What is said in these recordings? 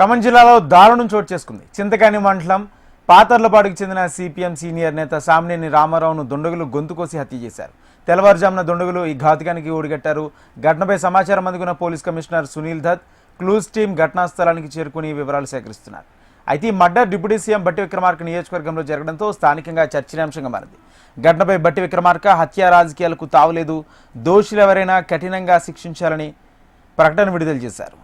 ఖమ్మం జిల్లాలో దారుణం చోటు చేసుకుంది. చింతకాని మండలం పాతర్లపాడుకు చెందిన సిపిఎం సీనియర్ నేత సామినేని రామారావును దుండగులు గొంతుకోసి హత్య చేశారు. తెల్లవారుజామున దుండగులు ఈ ఘాతుకానికి ఓడిగట్టారు. ఘటనపై సమాచారం అందుకున్న police commissioner Sunil Dutt, clues team ఘటనా స్థలానికి చేరుకుని వివరాలు సేకరిస్తున్నారు. అయితే ఈ మర్డర్ డిప్యూటీ సీఎం బట్టి విక్రమార్క నియోజకవర్గంలో జరగడంతో స్థానికంగా చర్చనీయాంశంగా మారింది. ఘటనపై బట్టి విక్రమార్క హత్య రాజకీయాలకు తావులేదు, దోషులు ఎవరైనా కఠినంగా శిక్షించాలని ప్రకటన విడుదల చేశారు.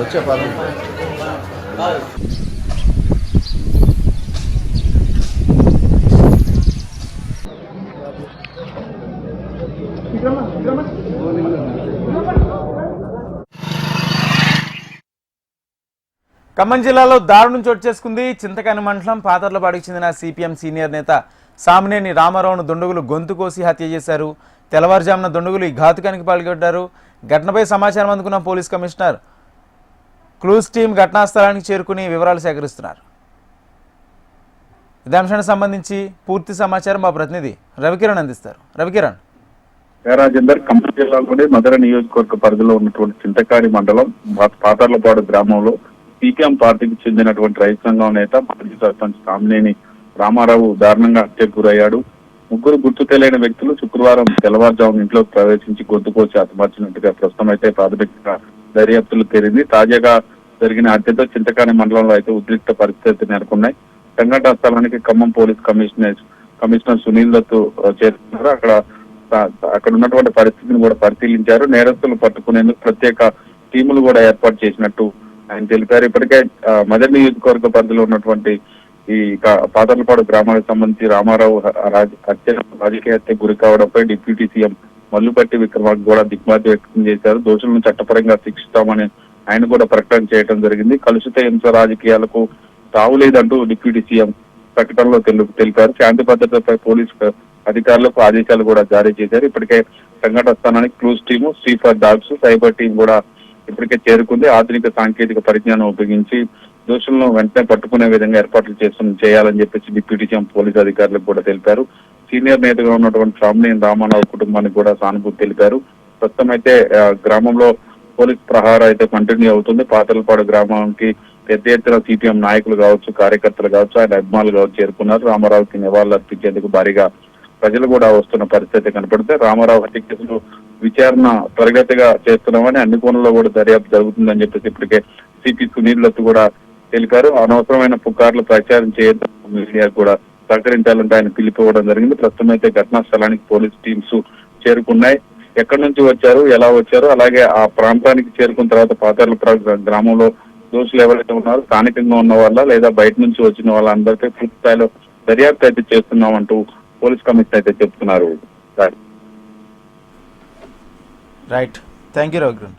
వచ్చే పదం ఖమ్మం జిల్లాలో దారుణం చోటు చేసుకుంది. చింతకాని మండలం పాతర్లపాడుకు చెందిన సిపిఎం సీనియర్ నేత సామినేని రామారావును దుండగులు గొంతు కోసి హత్య చేశారు. తెల్లవారుజామున దుండగులు ఈ ఘాతుకానికి పాల్గొట్టారు. ఘటనపై సమాచారం అందుకున్న పోలీస్ కమిషనర్ క్లూజ్ టీం ఘటనా స్థలానికి చేరుకుని వివరాలు సేకరిస్తున్నారు. ఇదే అంశానికి సంబంధించి పూర్తి సమాచారం మా ప్రతినిధి రవికిరణ్ అందిస్తారు. రవికిరణ్. రాజేందర్ ఖమ్మం జిల్లాలోని మధుర నియోజకవర్గ పరిధిలో ఉన్నటువంటి చింతకాని మండలం పాతర్లపాడు గ్రామంలో సిపిఎం పార్టీకి చెందినటువంటి రైతు సంఘం నేత మాజీ సర్పంచ్ సామినేని రామారావు దారుణంగా హత్యకు గురయ్యాడు. ముగ్గురు గుర్తు తెలియని వ్యక్తులు శుక్రవారం తెల్లవారుజామున ఇంట్లోకి ప్రవేశించి గొంతుకోసి హతమార్చినట్టుగా ప్రస్తుతం అయితే ప్రాథమిక దర్యాప్తులు తేలింది. తాజాగా జరిగిన హత్యతో చింతకాని మండలంలో అయితే ఉద్రిక్త పరిస్థితులు నెలకొన్నాయి. సంఘటన స్థలానికి ఖమ్మం పోలీస్ కమిషనర్ సునీల్ దత్ చేరుకున్నారు. అక్కడ ఉన్నటువంటి పరిస్థితిని కూడా పరిశీలించారు. నేరస్తులు పట్టుకునేందుకు ప్రత్యేక టీములు కూడా ఏర్పాటు చేసినట్టు ఆయన తెలిపారు. ఇప్పటికే మదర్ నియోజకవర్గ పరిధిలో ఉన్నటువంటి ఈ పాతర్లపాడు గ్రామానికి సంబంధించి రామారావు రాజకీయ హత్యకు గురి కావడంపై డిప్యూటీ సీఎం మల్లుపట్టి విక్రమార్క కూడా దిగ్భ్రాంతి వ్యక్తం చేశారు. దోషులను చట్టపరంగా శిక్షిస్తామని ఆయన కూడా ప్రకటన చేయడం జరిగింది. కలుషిత హింస రాజకీయాలకు తావులేదంటూ డిప్యూటీ సీఎం ప్రకటనలో తెలిపారు. శాంతి భద్రతపై పోలీసు అధికారులకు ఆదేశాలు కూడా జారీ చేశారు. ఇప్పటికే సంఘటన స్థానానికి క్లూజ్ టీము, స్టీఫర్ డాగ్స్, సైబర్ టీం కూడా ఇప్పటికే చేరుకుంది. ఆధునిక సాంకేతిక పరిజ్ఞానం ఉపయోగించి దోషులను వెంటనే పట్టుకునే విధంగా ఏర్పాట్లు చేయాలని చెప్పేసి డిప్యూటీ సీఎం పోలీసు అధికారులకు కూడా తెలిపారు. సీనియర్ నేతగా ఉన్నటువంటి సామినేని రామారావు కుటుంబానికి కూడా సానుభూతి తెలిపారు. ప్రస్తుతం అయితే గ్రామంలో పోలీస్ ప్రహారం అయితే కంటిన్యూ అవుతుంది. పాతర్లపాడు గ్రామానికి పెద్ద ఎత్తున సిపిఎం నాయకులు కావచ్చు, కార్యకర్తలు కావచ్చు, ఆయన అభిమానులు కావచ్చు చేరుకున్నారు. రామారావుకి నివాళులు అర్పించేందుకు భారీగా ప్రజలు కూడా వస్తున్న పరిస్థితి కనపడితే రామారావు హత్య కేసులో విచారణ త్వరగతిగా చేస్తున్నామని, అన్ని కోణంలో కూడా దర్యాప్తు జరుగుతుందని చెప్పేసి ఇప్పటికే సిపి సునీల్ దత్ కూడా తెలిపారు. అనవసరమైన పుకార్లు ప్రచారం చేయడం మీడియా కూడా సహకరించాలంటే ఆయన పిలిపివ్వడం జరిగింది. ప్రస్తుతం అయితే ఘటనా స్థలానికి పోలీస్ టీమ్స్ చేరుకున్నాయి. ఎక్కడి నుంచి వచ్చారు, ఎలా వచ్చారు, అలాగే ఆ ప్రాంతానికి చేరుకున్న తర్వాత పాతర్లపాడు గ్రామంలో దోషులు ఎవరైతే ఉన్నారో స్థానికంగా ఉన్న వాళ్ళ లేదా బయట నుంచి వచ్చిన వాళ్ళందరిపై పూర్తి స్థాయిలో దర్యాప్తు అయితే చేస్తున్నామంటూ పోలీస్ కమిషనర్ అయితే చెప్తున్నారు. Right, thank you Raghuram.